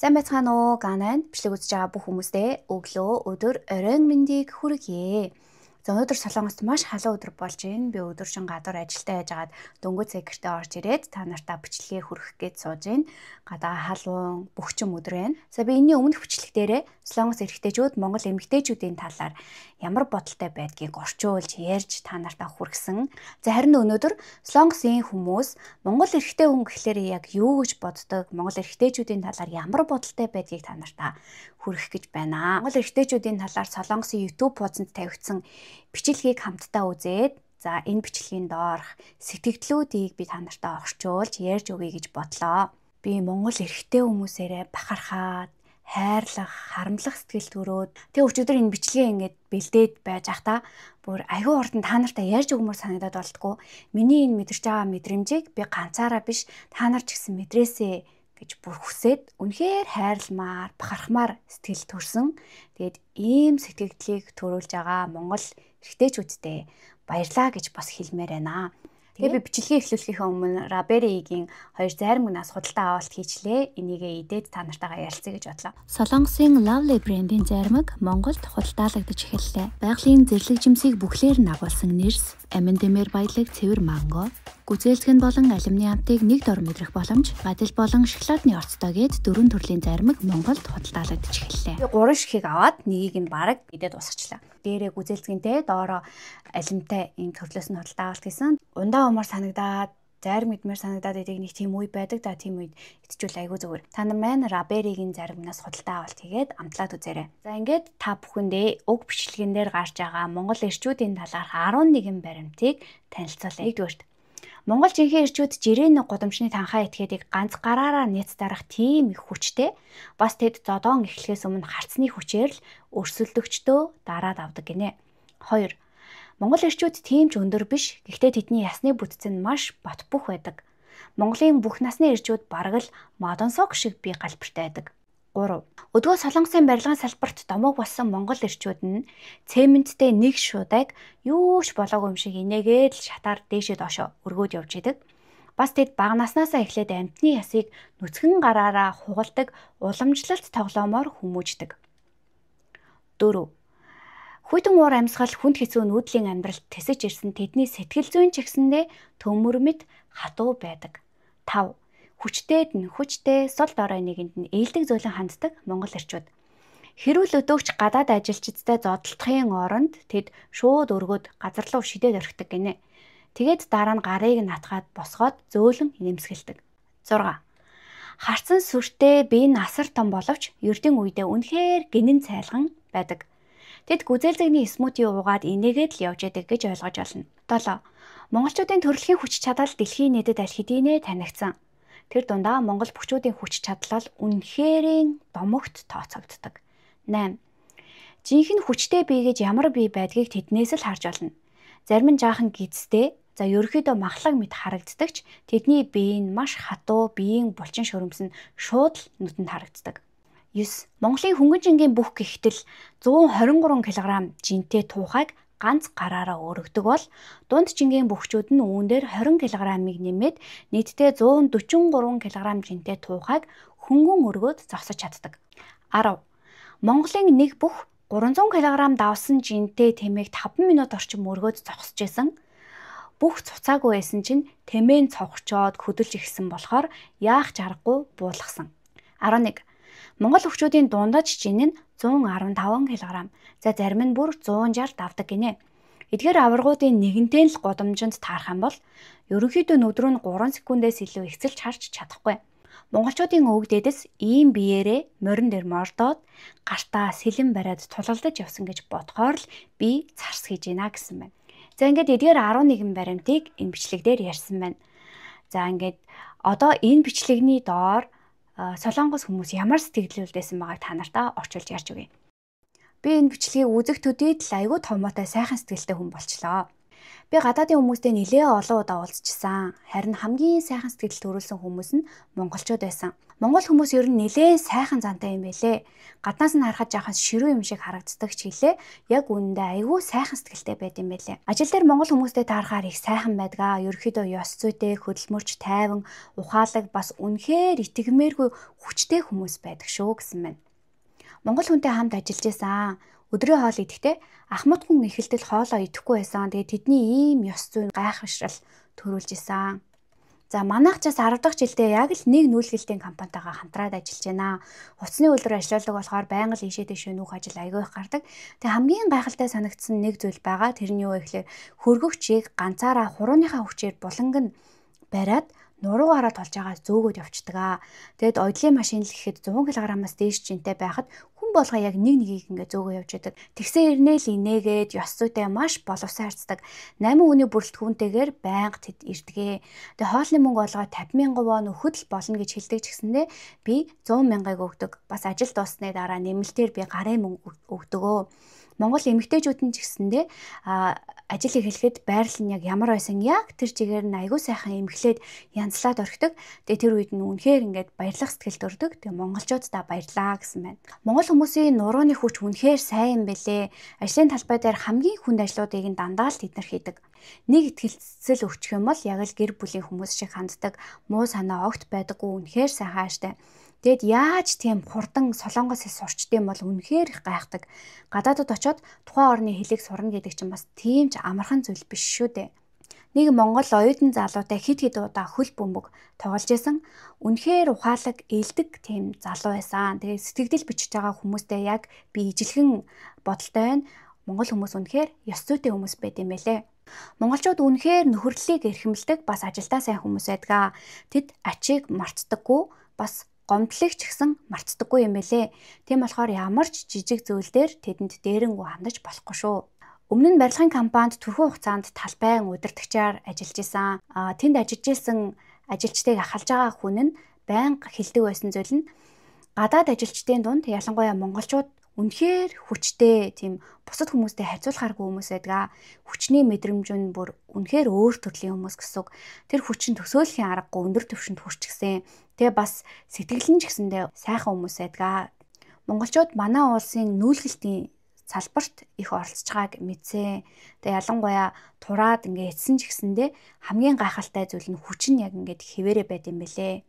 Сайн байцгаана уу? Ганайн бичлэг үзэж байгаа бүх хүмүүстээ өглөө, өдөр, оройн мэндийг хүргье. За өнөөдөр Солонгост маш халуун өдөр болж байна. Би өдөржин гадуур ажилдаа яжгаад дөнгөж цаг гэртээ орж ирээд та нартаа бичлэгээ хүргэх гэж сууж байна. Гадаа халуун, бөхчм өдөр байна. За би энэний өмнөх бичлэг дээрээ Солонгос эрэгтэйчүүд Монгол эмэгтэйчүүдийн талаар ямар бодолтой байдгийг орчуулж ярьж та нартаа хүргэсэн. За харин өнөөдөр Солонгосын хүмүүс Монгол эрэгтэй хүн гэхлээр яг юу гэж боддог? Монгол эрэгтэйчүүдийн талаар ямар бодолтой байдгийг та нартаа хүргэх гэж байна. Монгол эрэгтэйчүүдийн талаар Солонгосын YouTube хуудсанд тавигдсан бичлэгийг хамтдаа үзээд за энэ бичлэгийн доорх сэтгэгдлүүдийг би та нартаа орчуулж ярьж өгье гэж бодлоо. Би Монгол эрэгтэй хүмүүсээрээ бахархаад хайрлах, харамлах сэтгэл төрөөд тэг өчигдөр энэ бичлэгээ ингээд бэлдээд байж ахта бүр аягүй урдан та нартай ярьж өгмөр санагдаад болтгоо. Миний энэ мэдэрч байгаа мэдрэмжийг би ганцаараа биш та нар ч гэсэн мэдрээсэй гэж бүр хүсээд үнэхээр хайрламаар, бахархмаар сэтгэл төрсөн. Тэгээд ийм сэтгэгдлийг төрүүлж байгаа Монгол эрэгтэйчүүдтэй баярлаа гэж бас хэлмээр байна. Тэгээ би бичлэгээ эхлүүлэхээ өмнө Raspberry-ийн хоёр зарим гүнээс худалдаа авалт хийчлээ. Энийгээ идээд та нартайгаа ярилцъя гэж бодлоо. Солонгосын Lovely брендийн заримыг Монголд худалдаалагдаж эхэллээ. Байгалийн зэрлэг жимсийг бүхлээр нь агуулсан нэрс, амин дэмээр баялаг цэвэр манго, гүзээлтгэн болон алюминий амтыг нэг дор мэдрэх боломж, гадил болон шоколадны орцтой гээд 4 төрлийн заримыг Монголд худалдаалагдаж эхэллээ. Би 3 ширхэг аваад нэгийг нь бараг идээд усгачлаа. Дээрээ гүзээлтгэнтэй доороо алимтай энэ төрлөөс нь худалдаа авалт хийсэн. Ундаа умаар санагдаад, зарим идмээр санагдаад идэг нэг тийм үе байдаг да, тийм үед идчихвэл айгүй зүгээр. Та нар маань Raspberry-ийн заримнаас худалдаа авалт хийгээд амтлаад үзээрэй. За ингээд та бүхэндээ уг бичлэгэн дээр гарч байгаа Монгол эрчүүдийн талаарх 11 баримтыг танилцуулъя. Нэгдүгээрт Монгол жинхэнэ эрчүүд жирийн гудамжны танхаа этгээдийг ганц гараараа няц дарах тийм их хүчтэй. Бас тэд зодоон эхлэхээс өмнө харцны хүчээр л өрсөлдөгчдөө дараад авдаг гинэ. 2. Монгол эрчүүд тийм ч өндөр биш. Гэхдээ тэдний ясны бүтц нь маш бат бөх байдаг. Монголын бүх насны эрчүүд бараг л модонсог шиг бие галбиртай байдаг. 3. Өдгөө Солонгосын барилгын салбарт домог болсон монгол эрчүүд нь цементтэй нэг шудаг юу ч болоогүй юм шиг инээгээд л шатаар дээшээ доошоо өргөөд явж идэг. Бас тэд бага наснаасаа эхлээд амьтны ясыг нүцгэн гараараа хугалдаг уламжлалт тоглоомоор хүмүүждэг. 4. Хүйтэн уур амьсгал хүнд хэцүү нүүдлийн амьдралд тэсэж ирсэн тэдний сэтгэл зүйн ч гэсэндээ төмөр мэд хатуу байдаг. 5. Хүчтэй сул дорой нэгэнд нь ээлдэг зөөлөн ханддаг монгол эрчүүд. Хэрүүл өдөөгч гадаад ажилчидтай зодтолтохын оронд тэд шууд өргөд газар руу шидээд орхидог гинэ. Тэгээд дараа нь гарыг нь атгаад босгоод зөөлөн нэмсгэлдэг. 6. Харцан сүртэй бие насар том боловч ердийн үедээ үнэхээр гинэн цайлган байдаг. Тэд гүзээлзэгний смути уугаад инээгээд л явж яадаг гэж ойлгож байна. 7. Монголчуудын төрөлхийн хүч чадал дэлхийн нийтэд аль хэдийнэ танигдсан. Тэр дундаа Монгол бүхчүүдийн хүч чадлал үнэхэрийн домогт тооцогддог. 8. Жинхэнэ хүчтэй бие гэж ямар бие байдгийг тэднээс л харж олно. Зарим нь жаахан гидстэй, за ерөөхдөө махлаг мэт харагддагч тэдний бие нь маш хатуу, биеийн булчин шөрөмс нь шууд л нүдэнд харагддаг. 9. Монголын хөнгөн жингийн бүх гихтэл 123 кг жинтэй тухайг ганц гараараа өргөдөг бол дунд жингийн бөхчүүд нь үүн дээр 20 кг-ыг нэмээд нийтдээ 143 кг жинтэй тухайг хөнгөн өргөөд зогсож чаддаг. 10. Монголын нэг бүх 300 кг давсан жинтэй тэмээг 5 минут орчим өргөөд зогсож исэн. Бүх цуцаагүй байсан чинь тэмээн цогчоод хөдөлж ихсэн болохоор яах ч аргагүй буулгасан. 11. Монгол хөгчүүдийн дундаж жин нь 115 кг. За зарим нь бүр 160 давдаг гинэ. Эдгээр аваргуудын нэгэнтэй л гудамжинд таарах юм бол ерөнхийдөө өдөр нь 3 секундээс илүү ихсэлж харж чадахгүй. Монголчуудын өвгдөөс ийм биеэрээ морин дээр мордоод гартаа сэлэн бариад тулалдаж явсан гэж бодохоор л би царс хийж гинэ гэсэн байна. За ингээд эдгээр 11 баримтыг энэ бичлэгдээр ярьсан байна. За ингээд одоо энэ бичлэгний доор Солонгос хүмүүс ямар сэтгэлдэлтэйсэн байгааг та нартаа орчуулж ярьж өгье. Би энэ бичлэгийг үзэх төдийд л айгүй томоотой сайхан сэтгэлтэй хүн болчлоо. Би гадаадын хүмүүстэй нэлээ олон удаа уулзчихсан. Харин хамгийн сайхан сэтгэл төрүүлсэн хүмүүс нь монголчууд байсан. Монгол хүмүүс ер нь нэлээ сайхан зантай юм байлээ. Гаднаас нь харахад жаахан ширүү юм шиг харагддаг ч гэлээ. Яг үүндээ айгүй сайхан сэтгэлтэй байд юм байлээ. Ажил дээр монгол хүмүүстэй таарахаар их сайхан байдгаа. Ерөнхийдөө ёс зүйтэй, хөдөлмөрч, тайван, ухаалаг бас үнэхээр итгэмээргүй хүчтэй хүмүүс байдаг шүү гэсэн мэн. Монгол хүнтэй хамт ажиллаж байсан. Өдрийн хоол идэхдээ ахмад хүн эхэлдэл хоолоо идэхгүй байсан. Тэгээд тэдний ийм ёс зүйн гайхамшрал төрүүлж исэн. За манайх ч бас 10 дахь жилдээ яг л нэг нүүлгэлтийн компанитайгаа хамтраад ажиллаж байна. Хувцсны үйлдвэр ажилладаг болохоор байнга л ийшээ дэшээ нүүх ажил аягүй их гардаг. Тэгээд хамгийн гайхалтай санагдсан нэг зүйл байгаа. Тэр нь юу вэ гэхээр хөргөгчийг ганцаараа хурууныхаа хүчээр буланг нь бариад нуруугаараа толж байгаа зөөгөөд явцдаг. Тэгэд оёдлын машин л гэхэд 100 кг-аас дээш жинтэй байхад хүн болгоо яг нэг нэгийг ингээ зөөгөө явж яадаг. Тэгсэн ирнээл инээгээд ёс зүйтэй маш боловсон харцдаг. 8 өдрийн бүрэлдэхүүнтэйгээр байнга тэд ирдэгэ. Тэгээ хоолны мөнгө болгоо 50,000 вон өгөхөд л болно гэж хэлдэг ч гэсэндээ би 100,000-ыг өгдөг. Бас ажил дууссаны дараа нэмэлтээр би гарын мөнгө өгдөгөө. Монгол эмэгтэйчүүд нь ч гэсэндээ ажил эхлэхэд байрал нь яг ямар байсан яг тэр чигээр нь аягүй сайхан эмхлээд янзлаад орхидог. Тэгээ тэр үед нь үнэхээр ингээд баярлах сэтгэл төрдөг. Тэгээ монголчуудаа баярлаа гэсэн байна. Монгол хүмүүсийн нурууны хүч үнэхээр сайн юм бэлээ. Ажлын талбай дээр хамгийн хүнд ажлуудыг нь дандаа л тэд нар хийдэг. Нэг ихтгэлцэл өгчих юм бол яг л гэр бүлийн хүмүүс шиг ханддаг. Муу санаа огт байдаггүй үнэхээр сайхан ааштай. Тэгэд яаж тийм хурдан солонгос хэл сурчдээ бол үнэхээр их гайхдаг. Гадаадд очиод тухайн орны хэлийг сурна гэдэг чинь бас тийм ч амархан зүйл биш шүү дээ. Нэг монгол оюутан залуутай хид удаа хөл бөмбөг тоглож исэн. Үнэхээр ухаалаг элдэг тийм залуу байсан. Тэгээд сэтгэл бичиж байгаа хүмүүстэй яг би ижилхэн бодолтой байна. Монгол хүмүүс үнэхээр ёс зүйтэй хүмүүс байд юм байлээ. Монголчууд үнэхээр нөхөрлөлийг эрхэмлдэг, бас ажилдаа сайн хүмүүс байдаг. Тэд ачийг мартдаггүй, бас гомдлыг ч гэсэн мартдаггүй юм байлээ. Тийм болохоор ямар ч жижиг зүйл дээр тэдэнд дээрэнгүү хандаж болохгүй шүү. Өмнө нь барилгын компанид түрхэн хугацаанд талбайн удирдагчаар ажиллаж исэн. Тэнд ажиллаж исэн ажилчдыг ахалж байгаа хүн нь байнга хэлдэг байсан зүйл нь гадаад ажилчдын дунд ялангуяа монголчууд үнэхээр хүчтэй, тийм бусад хүмүүстэй харьцуулахааргүй хүмүүс байдаг. Хүчний мэдрэмж нь бүр үнэхээр өөр төрлийн хүмүүс гэсэн. Тэр хүчин төсөөлхийн аргагүй өндөр түвшинд хүрчихсэн. Тэгээ бас сэтгэл нь ч гэсэндээ сайхан хүмүүс байдаг. Монголчууд манай улсын нүүлгэлтийн салбарт их оролцож байгааг мэдсэн. Тэгээ ялангуяа тураад ингээ эцсэн ч гэсэндээ хамгийн гайхалтай зүйл нь хүчин яг ингээд хിവэрэ байд юм бэлээ.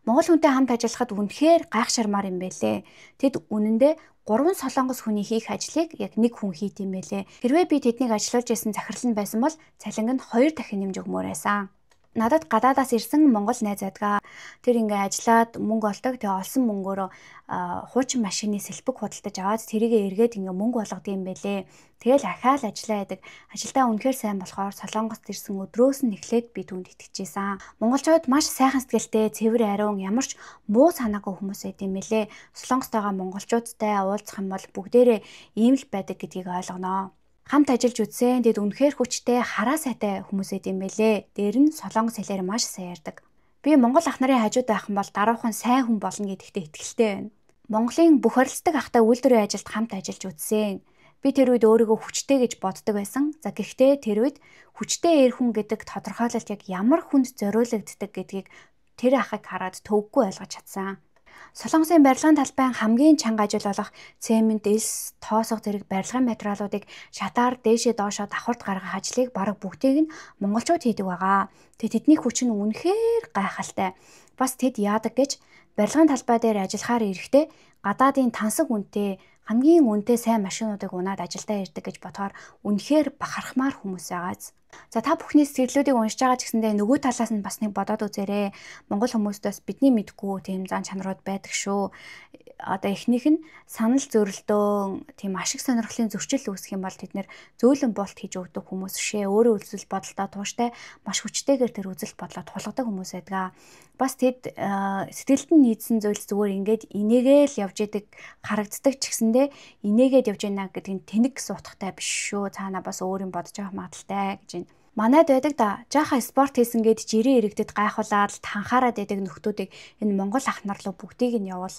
Монгол хүнтэй хамт ажиллахад үнэхээр гайхшармаар юм бэлээ. Тэд үнэндээ 3 солонгос хүний хийх ажлыг яг нэг хүн хийд юм бэлээ. Хэрвээ би тэднийг ажиллуулж исэн захирал нь байсан бол цалинг нь 2 дахин нэмж өгмөр байсан. Надад гадаадаас ирсэн монгол найз байдаг. Тэр ингээ ажиллаад мөнгө олдог. Тэгээ олсон мөнгөөрөө хуучин машины сэлбэг худалдаж аваад тэрийгэ эргээд ингээ мөнгө болгодог юм байлээ. Тэгэл ахаал ажиллаа яадаг. Ажилдаа үнэхээр сайн болохоор солонгост ирсэн өдрөөс нь эхлээд би түүнд итгэжсэн. Монголчууд маш сайхан сэтгэлтэй, цэвэр ариун, ямар ч муу санаагүй хүмүүс байд юм байлээ. Солонгостойгоо монголчуудтай уулзах юм бол бүгдээрээ ийм л байдаг гэдгийг ойлгоноо. Хамт ажиллаж үзсэн. Тэд үнэхээр хүчтэй, хараа сайтай хүмүүс байд юм бэлээ. Дээр нь солонгос хэлээр маш сайн ярьдаг. Би монгол ах нарын хажууд байх юм бол даруухан сайн хүн болно гэдэгтээ итгэлтэй байна. Монголын бүх оролцдог ахтай үйлдвэрийн ажилд хамт ажиллаж үзсэн. Би тэр үед өөрийгөө хүчтэй гэж боддог байсан. За гэхдээ тэр үед хүчтэй эр хүн гэдэг тодорхойлолт яг ямар хүнд зориулагддаг гэдгийг тэр ахыг хараад төвөггүй ойлгож чадсан. Солонгосын барилгын талбайн хамгийн чанга ажил болох цемент, элс, тоосго зэрэг барилгын материалуудыг шатаар дээшээ доошоо давхарт гаргах ажлыг бараг бүгдийг нь монголчууд хийдэг байгаа. Тэгээд тэдний хүч нь үнэхээр гайхалтай. Бас тэд яадаг гэж барилгын талбай дээр ажиллахаар ирэхдээ гадаадын тансаг үнэтэй хамгийн үнэтэй сайн машинуудыг унаад ажилдаа ирдэг гэж бодохоор үнэхээр бахархмаар хүмүүс байгааз. За та бүхний сэтгэлдлүүдийг уншиж байгаа ч гэсэндээ нөгөө талаас нь бас нэг бодоод үзээрэй. Монгол хүмүүстээс бидний мэдгүй тийм зан чанарууд байдаг шүү. Одоо эхнийх нь санал зөрөлдөөн, тийм ашиг сонирхлын зөрчил үүсэх юм бол тэд нэр зөөлөн болт хийж өгдөг хүмүүс шээ. Өөрөө үзэл бодолтой тууштай маш хүчтэйгээр тэр үзэл бодлоо тулгадаг хүмүүс байдаг. Бас тэд сэтгэлд нь нийцсэн зүйл зүгээр ингээд инээгээл явж идэг харагддаг ч гэсэндээ инээгээд явж байна гэдэг нь тэнэг гэсэн утгатай биш шүү. Цаана бас өөр юм бодож авах магадaltaй гэж байна. Манайд байдаг да. Жаахан спорт хийсэн гээд жирийн иргэдэд гайхуулаад танхаараад байдаг нөхдүүдийг энэ монгол ах нар руу бүгдийг нь явуул.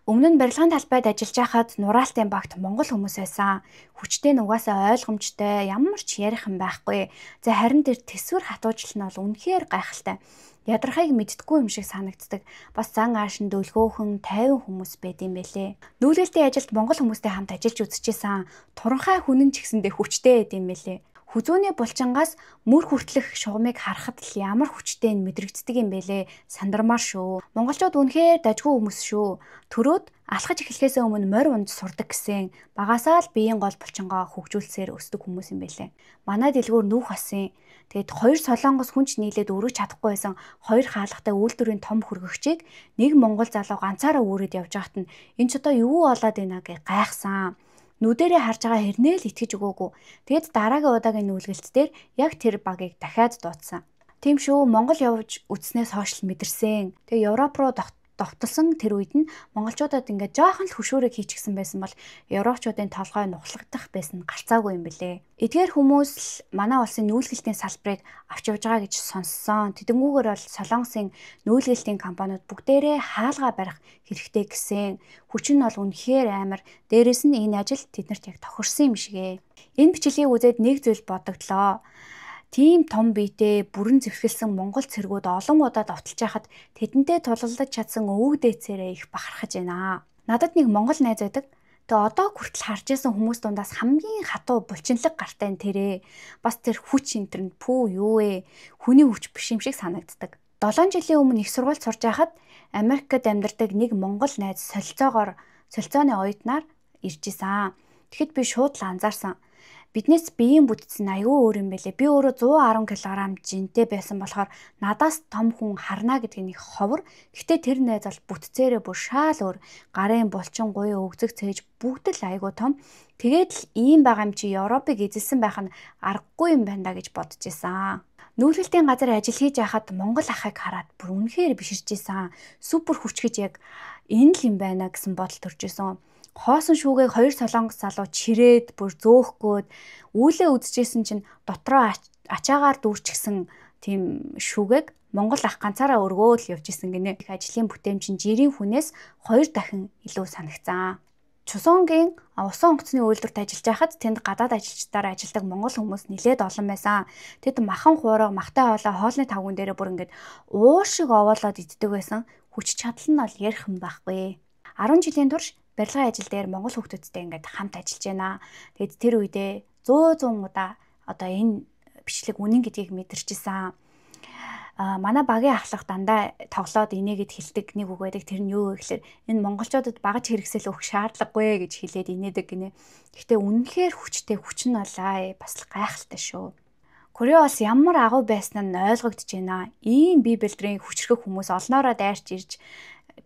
Өмнө нь барилгын талбайд ажиллаж байхад нураалтын багт монгол хүмүүс байсан. Хүчтэй нь угаасаа ойлгомжтой, ямар ч ярих юм байхгүй. За харин тэр тэсвэр хатуужил нь бол үнэхээр гайхалтай. Ядрахыг мэдтгүй юм шиг санагддаг. Бас зан аашин дөлгөөхөн, тайван хүмүүс байд юм бэлээ. Нүүлгэлтийн ажилд монгол хүмүүстэй хамт ажиллаж үзчихсэн. Туранхай хүнэн ч гэсэндээ хүчтэй байд юм бэлээ. Хүзүүний булчингаас мөр хүртлэх шугамыг харахад л ямар хүчтэй нь мэдрэгддэг юм бэлээ. Сандармаар шүү. Монголчууд үнэхээр дажгүй хүмүүс шүү. Төрөөд алхаж эхлэхээс өмнө морь унд сурдаг гэсэн багасаа л биеийн гол булчингоо хөгжүүлсээр өсдөг хүмүүс юм бэлээ. Манай дэлгүүр нүүх басан. Тэгэд хоёр солонгос хүнч нийлээд өргөж чадахгүй байсан хоёр хаалгатай үйлдвэрийн том хөргөгчийг нэг монгол залуу ганцаараа өөрөд явж байхад нь энэ ч одоо юу болоод байна гэж гайхсан. Нүдэрээ харж байгаа хэрнээ л итгэж өгөөгүй. Тэгэд дараагийн удаагийн нүүлгэлт дээр яг тэр багийг дахиад дуудсан. Тийм шүү, Монгол явж үтснээс хойш л мэдэрсэн. Тэгээ Европ руу довтолсон тэр үед нь монголчуудад ингээд жоохон л хөшөөрөг хийчихсэн байсан бол европчуудын толгой нухлагдах байсан гарцаагүй юм бэлээ. Эдгээр хүмүүс л манай улсын нүүлгэлтийн салбарыг авч явж байгаа гэж сонссон. Тэдэнгүүгээр бол солонгосын нүүлгэлтийн компаниуд бүгдээрээ хаалгаа барих хэрэгтэй гэсэн. Хүч нь бол үнэхээр амар. Дээрээс нь энэ ажил тэднэрт яг тохирсон юм шигэ. Энэ бичлэгийг үзээд нэг зүйл бодогдлоо. Тийм том биетэй бүрэн зэвсгэлсэн монгол цэргүүд олон удаа довтолж байхад тэдэнтэй тулгалдаж чадсан өвөг дээцээрээ их бахархаж байна. Надад нэг монгол найз байдаг. Тэгээ одоо хүртэл харж байсан хүмүүс дундаас хамгийн хатуу булчинлаг гартай нь тэрээ. Бас тэр хүч энтернд пүү юу вэ? Хүний хүч биш юм шиг санагддаг. 7 жилийн өмнө их сургуульд сурж байхад Америкт амьдардаг нэг монгол найз солилцооны оюутнаар ирж исэн. Тэгэхэд би шууд л анзаарсан. Биднээс биеийн бүтц нь аюу өөр юм байлээ. Би өөрөө 110 кг жинтэй байсан болохоор надаас том хүн харна гэдэг нь их ховор. Гэхдээ тэр найз бол бүтцээрээ бүр шаал өөр. Гарын булчин гуйн өгзөг цээж бүгд л аюу том. Тэгээд л ийм байгаа юм чи Европыг эзэлсэн байх нь аргагүй юм байна да гэж бодож исэн. Нүүлгэлтийн газар ажил хийж байхад монгол ахыг хараад бүр үнэхээр биширж исэн. Супер хүч гэж яг энэ л юм байна гэсэн бодол төрж исэн. Хоосон шүүгээ хоёр солонгос залуу чирээд бүр зөөхгөөд үүлээ үдчихсэн чинь дотроо ачаагаар дүүрчихсэн тийм шүүгээг монгол ах ганцаараа өргөөл явж исэн гинэ. Их ажлын бүтээмжин жирийн хүнээс 2 дахин илүү санагцсан. Чусонгийн усан онгоцны үйлдвэрт ажиллаж байхад тэнд гадаад ажилчдаар ажилладаг монгол хүмүүс нэлээд олон байсан. Тэд махан хуурга, махтай хоолой, хоолны тавган дээрээ бүр ингээд уур шиг овоолоод иддэг байсан. Хүч чадал нь бол ярих юм байхгүй. 10 жилийн турш барилгын ажил дээр монгол хүүхдүүдтэй ингээд хамт ажиллаж байна. Тэгэд тэр үедээ 100 удаа одоо энэ бичлэг үнэн гэдгийг мэдэрчсэн. Манай багийн ахлах дандаа тоглоод инээгээд хэлдэг нэг үг байдаг. Тэр нь юу вэ гэхээр энэ монголчуудад багаж хэрэгсэл өгөх шаардлагагүй гэж хэлээд инээдэг гинэ. Гэхдээ үнэнхээр хүчтэй хүч нь болоо бас л гайхалтай шүү. Корея улс ямар агуу байсан нь ойлгогдож байна. Ийм бие бэлдрийн хүчрхэг хүмүүс олноороо дайрч ирж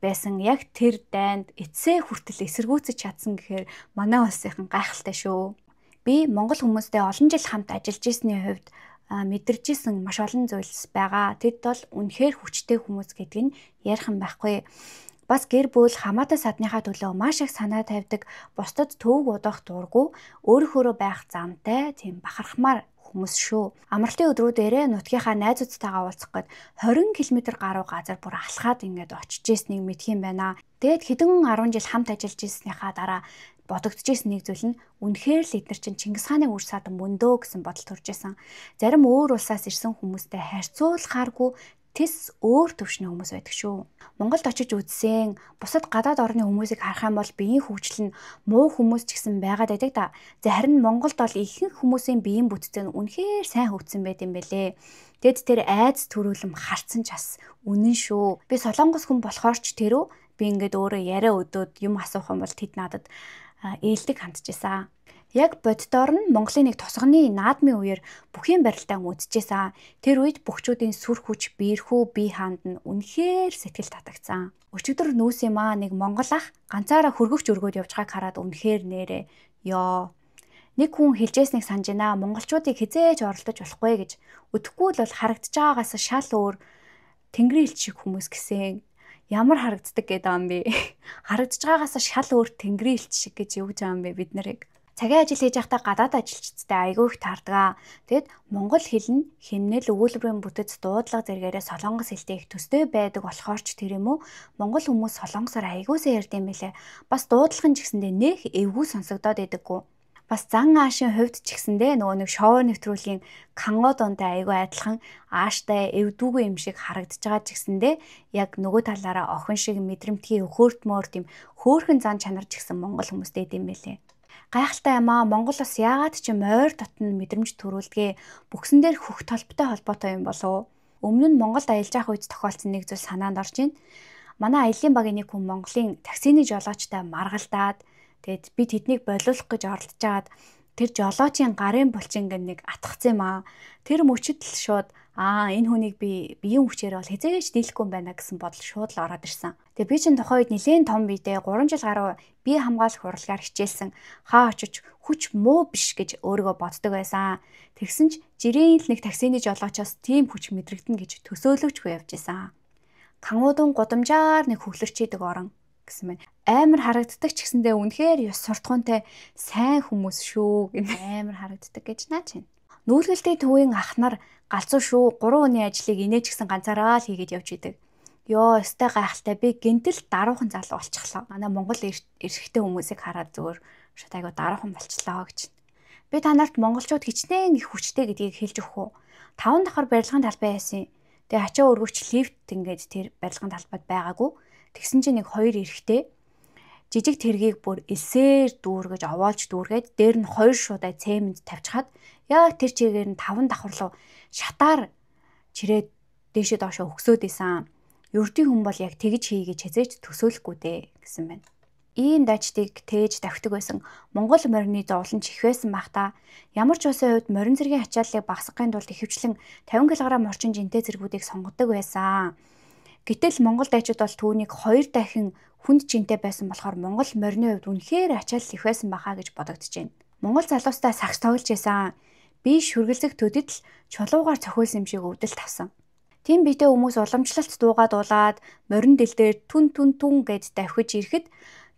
байсан яг тэр дайнд эцсээ хүртэл эсэргүүцэж чадсан гэхээр манай улсынхан гайхалтай шүү. Би монгол хүмүүстэй олон жил хамт ажиллаж ирсний хувьд мэдэрч исэн маш олон зүйлс байгаа. Тэд бол үнэхээр хүчтэй хүмүүс гэдэг нь ярих юм байхгүй. Бас гэр бүл хамаатай садныхаа төлөө маш их санаа тавьдаг, бусдад төвөг удах дурггүй, өөрийнхөө байх замтай, тийм бахархмаар хүмүүс шүү. Амралтын өдрүүдээрээ нутгийнхаа найзуудтайгаа уулзах гээд 20 км гаруй газар бүр алхаад ингээд очиж ирснийг мэдх юм байна. Тэгэд хэдэн 10 жил хамт ажиллаж ирснийхаа дараа бодогдчихсэн нэг зүйл нь үнэхээр л эдгээр чинь Чингис хааны үр садан мөндөө гэсэн бодол төрж исэн. Зарим өөр улсаас ирсэн хүмүүстэй харьцуулахааргүй тэс өөр төвшний хүмүүс байдаг шүү. Монголд очиж үзсэн, бусад гадаад орны хүмүүсийг харах юм бол биеийн хөгжил нь муу хүмүүс ч гэсэн байгаад байдаг да. Харин Монголд бол ихэнх хүмүүсийн биеийн бүтцэн үнэхээр сайн хөгжсөн байт юм бэлээ. Тэгэд тэр айдас төрүүлэм харцсан ч бас үнэн шүү. Би солонгос хүн болохоор ч тэрөө би ингээд өөрөө яриа өдөөд юм асуух юм бол тэд надад ээлдэг хандчихсан. Яг боддоор нь Монголын нэг тосгоны наадмын үеэр бүхийн барилтаа үзчихсэн. Тэр үед бөхчүүдийн сүр хүч, биерхүү бие хаанд нь үнэхээр сэтгэл татагдсан. Өчигдөр нүүс юм аа нэг монгол ах ганцаараа хөргөгч өргөөд явж байгааг хараад үнэхээр нэрээ ёо. Нэг хүн хэлжээснийг санаж байна. Монголчуудыг хизээж оролдож болохгүй гэж. Өдөхгүй л бол харагдаж байгаагаас шал өөр тэнгэрийн элч шиг хүмүүс гэсэн. Ямар харагддаг гэдэг юм бэ? Харагдаж байгаагаас шал өөр тэнгэрийн элч шиг гэж юу гэж байгаа юм бэ бид нарыг? Цагийн ажил хийж байхдаа гадаад ажилчдтай айгүй их таардаг. Тэгэд монгол хэл нь хэмнэл өгүүлбэрийн бүтэц дуудлага зэрэгээрээ солонгос хэлтэй их төстэй байдаг болохоор ч тэр юм уу монгол хүмүүс солонгосоор айгуусаа ярьд юм бэлээ. Бас дуудлага нь ч гэсэндээ нэх эвгүй сонсогдоод байдаггүй. Бас зан аашийн хувьд ч гэсэндээ нөгөө нэг шоу нэвтрүүлгийн канго дундаа айгүй адилхан ааштай эвдүүгүй юм шиг харагдаж байгаа ч гэсэндээ яг нөгөө талаараа охин шиг мэдрэмтгий өхөөртмөр тийм хөөхөн зан чанар ч гэсэн монгол хүмүүстэй юм бэлээ. Гайхалтай юм аа. Монгол бас яагаад ч мойр дотн мэдрэмж төрүүлдэг бүксэн дээр хөх толботой холбоотой юм болов. Өмнө нь Монголд аялж явах үед тохиолдсон нэг зүйл санаанд орж ийн. Манай аялын багийн нэг хүн Монголын таксины жолоочтой маргалдаад тэгээд би тэднийг болиулах гэж оролдож тэр жолоочийн гарын булчин гэн нэг атгцсан юм аа. Тэр мөчөд л шууд энэ хүнийг би биеийн хүчээр бол хизээж дийлэхгүй юм байна гэсэн бодол шууд л ороод ирсэн. Тэгээ би чинь тухайн үед нэлээд том биедээ 3 жил гаруй бие хамгаалах урлагаар хичээлсэн. Хаа очиж хүч муу биш гэж өөрийгөө боддог байсан. Тэгсэн ч жирийн л нэг таксины жолоочоос тийм хүч мэдрэгдэнэ гэж төсөөлөвчгүй явж исэн. Кангуудын гудамжаар нэг хөглөрчийдэг орон гэсэн мэн. Амар харагддаг ч гэсэндээ үнэхээр ёс суртахуунтай сайн хүмүүс шүү гэн амар харагддаг гэж наа чинь. Нүүлгэлтэй төвийн ах нар галзуу шүү 3 өдрийн ажлыг инээж гисэн ганцаараа л хийгээд явж идэг. Ёо, өстэй гайхалтай би гинтэл даруухан залуу болчихлоо. Манай Монгол эрхтэй хүмүүсийг хараад зүгээр шат айгу даруухан болчлоо гэж. Би та нарт монголчууд хичнээн их хүчтэй гэдгийг хэлж өгөх үү. 5 давхар барилгын талбай яасан. Тэгээ ачаа өргөгч лифт ингээд тэр барилгын талбайд байгаагүй. Тэгсэн чинь нэг 2 эрхтэй жижиг тэргийг бүр элсээр дүүргэж овоолж дүүргээд дээр нь 2 шуудаа цемент тавьчихад яг тэр чигээр нь 5 давхар руу шатаар чирээд дээшээ доошоо өгсөөд исэн. Ердийн хүн бол яг тэгж хий гэж хязгаарч төсөөлөхгүй дээ гэсэн байна. Ийм даждыг тээж давхдаг байсан Монгол морины зовлон ч их байсан бах та. Ямар ч улсын хувьд морин зэргийн ачааллыг багасгахын тулд ихэвчлэн 50 кг орчим жинтэй зэргүүдийг сонгодог байсан. Гэтэл Монгол дайчууд бол түүнийг 2 дахин хүнд жинтэй байсан болохоор Монгол морины хувьд үнэхээр ачаалал их байсан бахаа гэж бодогдож байна. Монгол залуустай сагс тоглож байсан. Би шүргэлзэх төдөд л чулуугаар цохиулсан юм шиг өвдөлт авсан. Тийм биетэй хүмүүс уламжлалт дуугаа дуулаад морин дэл дээр түн гэд давхиж ирэхэд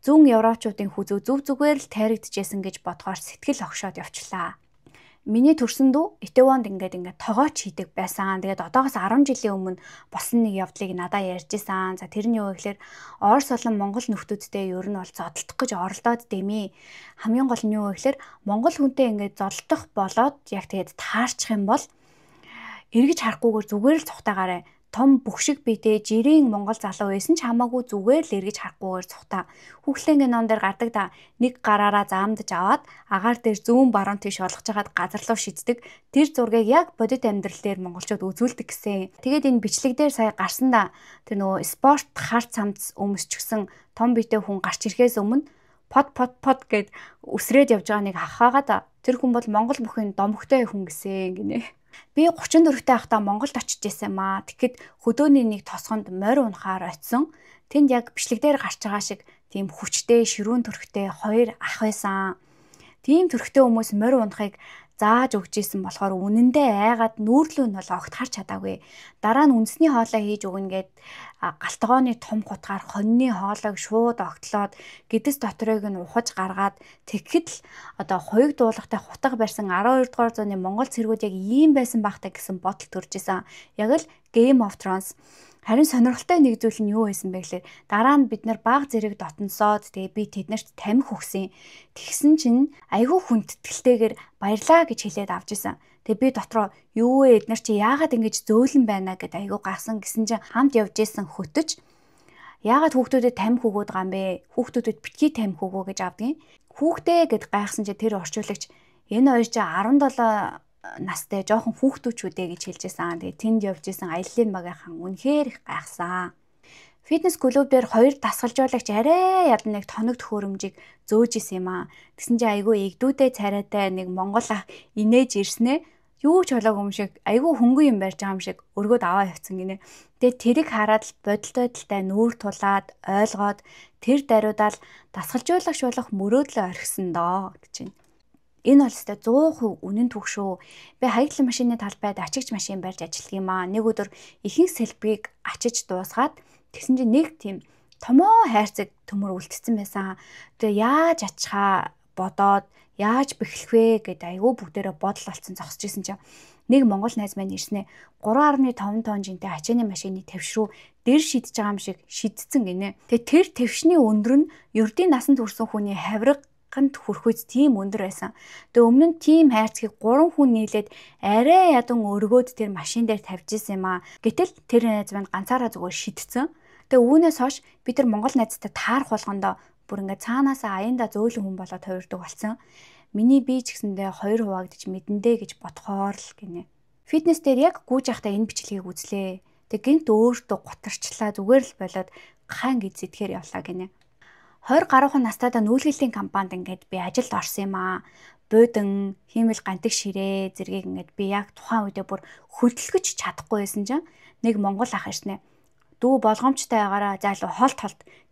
зүүн европчуудын хүзүү зүв зүгээр л тайрагдчихсэн гэж бодгоор сэтгэл огшоод явчлаа. Миний төрсөн дүү Итевонд ингээд тогооч хийдэг байсан. Тэгээд одоогоос 10 жилийн өмнө болсон нэг явдлыг надад ярьжсэн. За тэр нь юу гэхээр Орос болон Монгол нөхдүүдтэй ер нь бол зодтолдох гэж оролдоод дэмий. Хамгийн гол нь юу гэхээр Монгол хүнтэй ингээд зодтолдох болоод яг тэгээд таарчих юм бол эргэж харахгүйгээр зүгээр л цухтаагаарай. Том бүхшиг биетэй жирийн монгол залуу байсан ч хамаагүй зүгээр л эргэж харахгүйгээр цухтаа. Хүүхлэнгийн ном дээр гардаг да нэг гараараа заамдаж аваад агаар дээр зүүн баруун тийш олгож хагаад газар руу шиддэг. Тэр зургийг яг бодит амьдрал дээр монголчууд үзүүлдэг гэсэн. Тэгээд энэ бичлэг дээр сая гарсан да тэр нөгөө спорт харц цамц өмсчихсэн том биетэй хүн гарч ирэхээс өмнө под гэд үсрээд явж байгаа нэг хахаага да. Тэр хүн бол монгол бүхэн домогтой хүн гэсэн гинэ. Би 34-тэй байхдаа Монголд очиж исэн маа. Тэгэхэд хөдөөний нэг тосгонд морь унахаар очисон. Тэнд яг бичлэг дээр гарч байгаа шиг тийм хүчтэй, ширүүн төрхтэй 2 ах байсан. Тийм төрхтэй хүмүүс морь унахыг зааж өгч исэн болохоор үнэндээ айгаад нүүрлүү нь бол огт харж чадаагүй. Дараа нь үндэсний хоолой хийж өгнө гэд галтгооны том хутгаар хоньны хоолойг шууд огтлоод гэдэс доторыг нь ухаж гаргаад тэгэхэд л одоо хоёуг дуулахтай хутга барьсан 12 дугаар зууны Монгол цэргүүд яг ийм байсан бахтай гэсэн бодол төрж исэн. Яг л Game of Thrones. Харин сонирхолтой нэг зүйл нь юу байсан бэ гэхээр дараа нь бид нар баг зэрэг дотносоод тэгээ би тэднэрт тамхи өгсөн. Тэгсэн чинь айгүй хүндэтгэлтэйгээр баярлаа гэж хэлээд авч исэн. Тэгээ би дотроо юу вэ эднэр чи яагаад ингэж зөөлөн байна гэд айгүй гайхсан гэсэн чинь хамт явж исэн хөтөж яагаад хүүхдүүдэд тамхи өгөөд байгаа юм бэ? Хүүхдүүдэд битгий тамхи өгөө гэж авдгийн. Хүүхдээ гэд гайхсан чи тэр орчуулагч энэ хоёр чи 17 настай жоохон хүүхдүүчүүдээ гэж хэлжсэн. Тэгээ тэнд явж исэн аяллаа багийнхан үнэхээр их гайхсан. Фитнес клуб дээр 2 дасгалжуулагч арай ядан нэг тоног төхөөрөмжийг зөөж исэн юм аа. Тэгсэн чи айгүй игдүүдээ царайтай нэг монгол ах инээж ирснэ. Юу ч болоог юм шиг айгүй хөнгөн юм барьж байгаа юм шиг өргөд аваа явцсан гинэ. Тэгээ тэрийг хараад л бодолтой нүүр тулаад ойлгоод тэр даруйдаал дасгалжуулагч болох мөрөөдлөө орхисон доо гэж байна. Энэ бол өстой 100% үнэн түүх шүү. Би хаягдлын машины талбайд ачигч машин барьж ажилладаг юм аа. Нэг өдөр ихэнх сэлбгийг ачиж дуусгаад тэгсэн чинь нэг тийм томоо хайрцаг төмөр үлдсэн байсан. Тэгээ яаж ачхаа бодоод яаж бэхлэх вэ гэдээ айгүй бүгдээрээ бодол олцсон зогсож исэн чинь нэг монгол найз маань ирснээр 3.5 тонн жинтэй ачааны машины твш руу дээр шидэж байгаа юм шиг шидсэн гинэ. Тэгээ тэр твшний өндөр нь ердийн насанд хүрсэн хүний хавраганд хүрхүйц тийм өндөр байсан. Тэгээ өмнө нь тийм хайрцгийг 3 хүн нийлээд арай ядан өргөөд тэр машин дээр тавьж исэн юм аа. Гэтэл тэр найз маань ганцаараа зүгээр шидсэн. Тэгээ үүнээс хойш би тэр монгол найзтай таарах болгондоо бүр ингээд цаанаасаа аяндаа зөөлөн хүн болоод хувирдаг болсон. Миний бие ч гэсэндээ 2 хуваагдчих мэдэндээ гэж бодхоор л гинэ. Фитнес дээр яг гүйж явахдаа энэ бичлэгийг үзлээ. Тэгээ гинт өөртөө гутарчлаа зүгээр л болоод хаан гэж зэтгэхээр явлаа гинэ. 20 гаруйхан настайдаа нүүлгэлийн компанид ингээд би ажилд орсон юм аа. Буудан, хиймэл гантик ширээ зэргийг ингээд би яг тухайн үедээ бүр хөдөлгөж чадахгүй байсан чинь нэг монгол ах ирснэ. Дүү болгоомжтой байгаараа зайлуу холт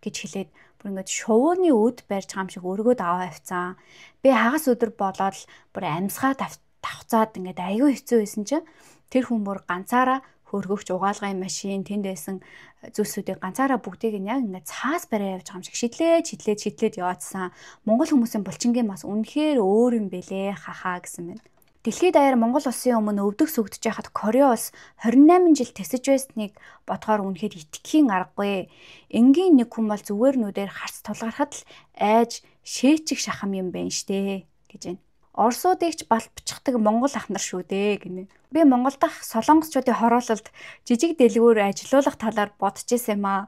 гэж хэлээд бүр ингээд шувууны өд барьж байгаа юм шиг өргөд аваа авцсан. Би хагас өдөр болоод л бүр амьсгаа тавцаад ингээд аягүй хэцүү байсан чинь тэр хүн бүр ганцаараа хөргөгч угаалгын машин тэнд байсан зүйлсүүдийг ганцаараа бүгдийг нь яг ингээд цаас бариа явж байгаа юм шиг шидлээд яваадсан. Монгол хүмүүсийн булчингийн бас үнэхээр өөр юм бэлээ хахаа гэсэн байна. Дэлхийд даяар Монгол улсын өмнө өвдөг сүгдэж байхад Кореа улс 28 жил тэсэж байсныг бодохоор үнэхээр итгэхийн аргагүй. Энгийн нэг хүн бол зүгээр нүдээр харц тулгархад л айж шээчих шахам юм байна штэ гэж байна. Орсуудыг ч балбчихдаг монгол ах нар шүү дээ гинэ. Би Монгол дахь солонгосчуудын хороололд жижиг дэлгүүр ажилуулах талаар бодож исэн юм аа.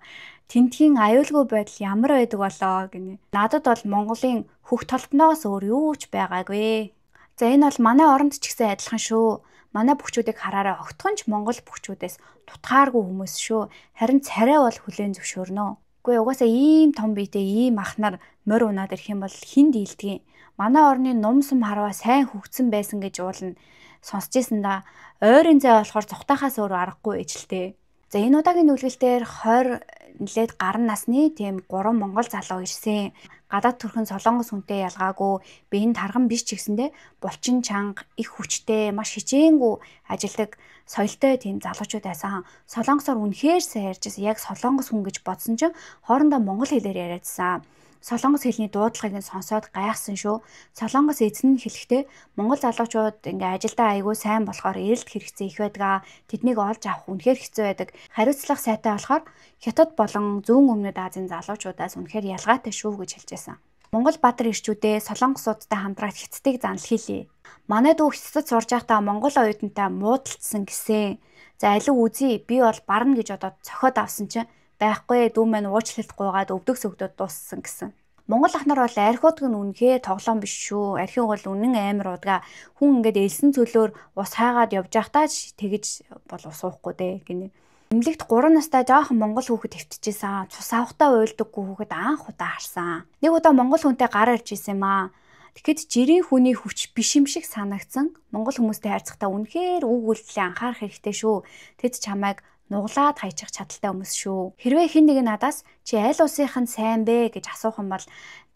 Тентхийн аюулгүй байдал ямар байдаг болоо гинэ. Надад бол Монголын хөх толбноос өөр юу ч байгаагүй. За энэ бол манай оронд ч гэсэн адилхан шүү. Манай бүхчүүдийг хараараа огтхонч монгол бүхчүүдээс тутгааргүй хүмүүс шүү. Харин царай бол хүлээн зөвшөөрнө. Үгүй угаасаа ийм том биетэй ийм ах нар морь унаад ирэх юм бол хин дийлдэг. Манай орны нум сум харваа сайн хөгцсөн байсан гэж уулна сонсч ийсэн да. Ойрын зай болохоор зүхтахаас өөр аргагүй ээжлтэй. За энэ удаагийн нүлгэлтээр 20 нэлээд гарна насны тийм 3 монгол залуу ирсэн. Гадаад төрхөн солонгос хүнтэй ялгаагүй би энэ тарган биш ч гэсэндэ булчин чанга их хүчтэй маш хичээнгүй ажилдаг соёлтой тийм залуучууд байсан. Солонгосоор үнэхээр сайн ярьж байсан. Яг солонгос хүн гэж бодсон чинь хоорондоо монгол хэлээр яриадсан. Солонгос хэлний дуудлагыг нь сонсоод гайхсан шүү. Солонгос эзэн нь хэлэхдээ монгол залуучууд ингээ ажилдаа айгүй сайн болохоор эрэлт хэрэгцээ их байдаг. Тэднийг олж авах үнэхээр хэцүү байдаг. Хариуцлага сайтай болохоор Хятад болон зүүн өмнөд Азийн залуучуудаас үнэхээр ялгаатай шүү гэж хэлж байсан. Монгол баатар ирчүүдээ солонгосуудтай хамтраад Хятадыг занл хийлээ. Манай дүү Хятадд сурж байхдаа монгол оюутантай муудалцсан гэсэн. За алив үзье би бол барна гэж бодоод цохиод авсан чинь байхгүй дүү маань уучлалтгүйгээд өвдөг сөгдөд дууссан гэсэн. Монгол ах нар бол архиудг нь үнэхээр тоглоом биш шүү. Архиуг бол үнэн амар удаа. Хүн ингээд элсэн цөлөөр ус хайгаад явж байхдаа тэгэж бол ус уухгүй дээ гинэ. Эмнэлэгт 3 настай жоохон монгол хүүхэд хэвтчихсэн. Цус авахтаа уйлдаггүй хүүхэд анх удаа харсан. Нэг удаа монгол хүнтэй гар ирж исэн юм аа. Тэгэхэд жирийн хүний хүч биш юм шиг санагдсан. Монгол хүмүүстэй харьцахдаа үнэхээр үг үйлдэлээ анхаарах хэрэгтэй шүү. Тэд чамайг нуглаад хайчих чадaltaй хүмүүс шүү. Хэрвээ хэн нэг надаас чи аль улсынх нь сайн бэ гэж асуух юм бол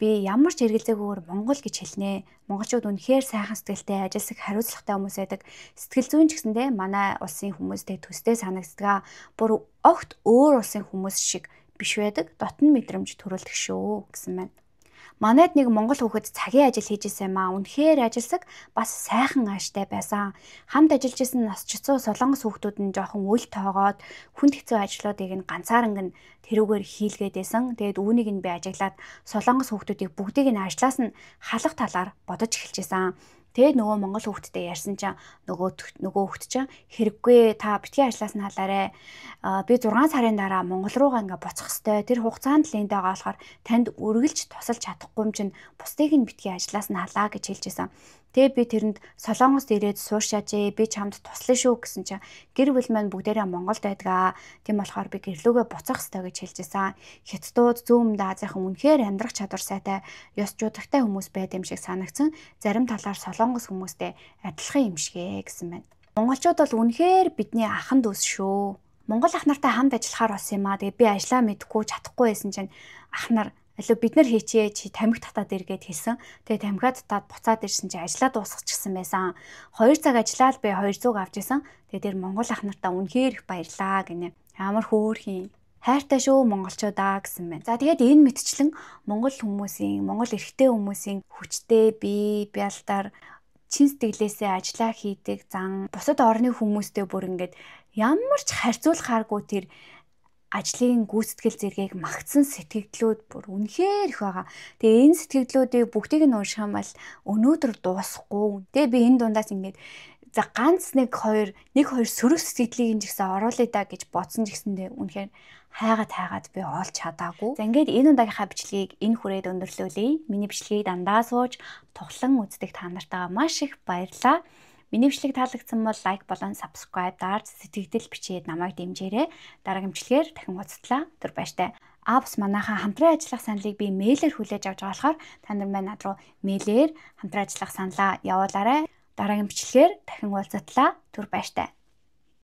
би ямар ч эргэлзээгүйгээр Монгол гэж хэлнэ. Монголчууд үнэхээр сайхан сэтгэлтэй, ажилсаг, хариуцлагатай хүмүүс байдаг. Сэтгэл зүйн ч гэсэндээ манай улсын хүмүүстэй төстэй санагддаг. Бүр огт өөр улсын хүмүүс шиг биш байдаг. Дотн мэдрэмж төрүүлдэг шүү гэсэн байна. Манайд нэг монгол хүүхэд цагийн ажил хийж исэн юм аа. Үнэхээр ажилсаг бас сайхан ааштай байсан. Хамт ажиллаж исэн насчцуу солонгос хүүхдүүд нь жоохон үл тоогоод хүнд хэцүү ажлуудыг нь ганцаарнг нь тэрүүгээр хийлгээд байсан. Тэгээд үүнийг нь би ажиглаад солонгос хүүхдүүдийг бүгдийг нь ажлаас нь халах талаар бодож эхэлж исэн. Тэгээд нөгөө монгол хүүхдтэй ярьсан чинь нөгөө хүүхд чинь хэрэггүй та битгий ажлаас нь халаарэ. Би 6 сарын дараа Монгол руугаа ингээ буцах хэвээр. Тэр хугацаанд л энд байгаа болохоор танд үргэлж тусалж чадахгүй юм чинь бусдыг нь битгий ажлаас нь халаа гэж хэлжсэн. Тэгээ би тэрэнд солонгост ирээд сууршаажээ. Би чамд туслая шүү гэсэн чинь гэр бүл маань бүгдээрээ Монголд байдаг. Тийм болохоор би гэрлүүгээ буцах хэвээр гэж хэлжсэн. Хятадууд зүүн өмнөд Азийнхан үнэхээр амьдрах чадвар сайтай, ёс жудагтай хүмүүс байд юм шиг санагдсан. Зарим талаар солонгос хүмүүстэй адилхан юм шигэ гэсэн байна. Монголчууд бол үнэхээр бидний ахын дүүс шүү. Монгол ах нартай хамт ажиллахаар болсон юм аа. Тэгээ би ажлаа мэдэхгүй чадахгүй байсан чинь ах нар алуу бид нар хийчээ чи тамхи татаад иргээд хэлсэн. Тэгээ тамхиа татаад буцаад ирсэн чи ажлаа дуусгачихсан байсан. 2 цаг ажиллаад би 200 авч исэн. Тэгээ тэр монгол ах нартаа үнэхээр их баярлаа гинэ. Ямар хөөрхий. Хайртай шүү монголчуудаа гэсэн байна. За тэгээд энэ мэтчлэн монгол эрэгтэй хүмүүсийн хүчтэй бие бялдар чин сэтгэлээсээ ажиллаа хийдэг зан бусад орны хүмүүстэй бүр ингээд ямар ч харьцуулахааргүй тэр ажлын гүйцэтгэл зэргийг магтсан сэтгэгдлүүд бүр үнэхээр их байгаа. Тэгээ энэ сэтгэгдлүүдийг бүгдийг нь унших юм бол өнөөдөр дуусахгүй. Тэгээ би энэ дундаас ингээд за ганц нэг хоёр сөрөг сэтгэлийг нь ч гэсэн оруулъя да гэж бодсон ч гэсэндээ үнэхээр хайгаад би олж чадаагүй. За ингээд энэ удаагийнхаа бичлэгийг энэ хүрээд өндөрлүүлье. Миний бичлэгийг дандаа сууж тухлан үздэг та нартаа маш их баярлалаа. Миний бичлэг таалагдсан бол лайк болон subscribe дарж сэтгэгдэл бичээд намайг дэмжээрэй. Дараагийн бичлэгээр дахин уулзтлаа. Түр баяртай. Бас манайхаа хамтран ажиллах саналыг би мэйлээр хүлээж авч байгаа болохоор та нар маань над руу мэйлээр хамтран ажиллах саналаа явуулаарай. Дараагийн бичлэгээр дахин уулзтлаа. Түр баяртай.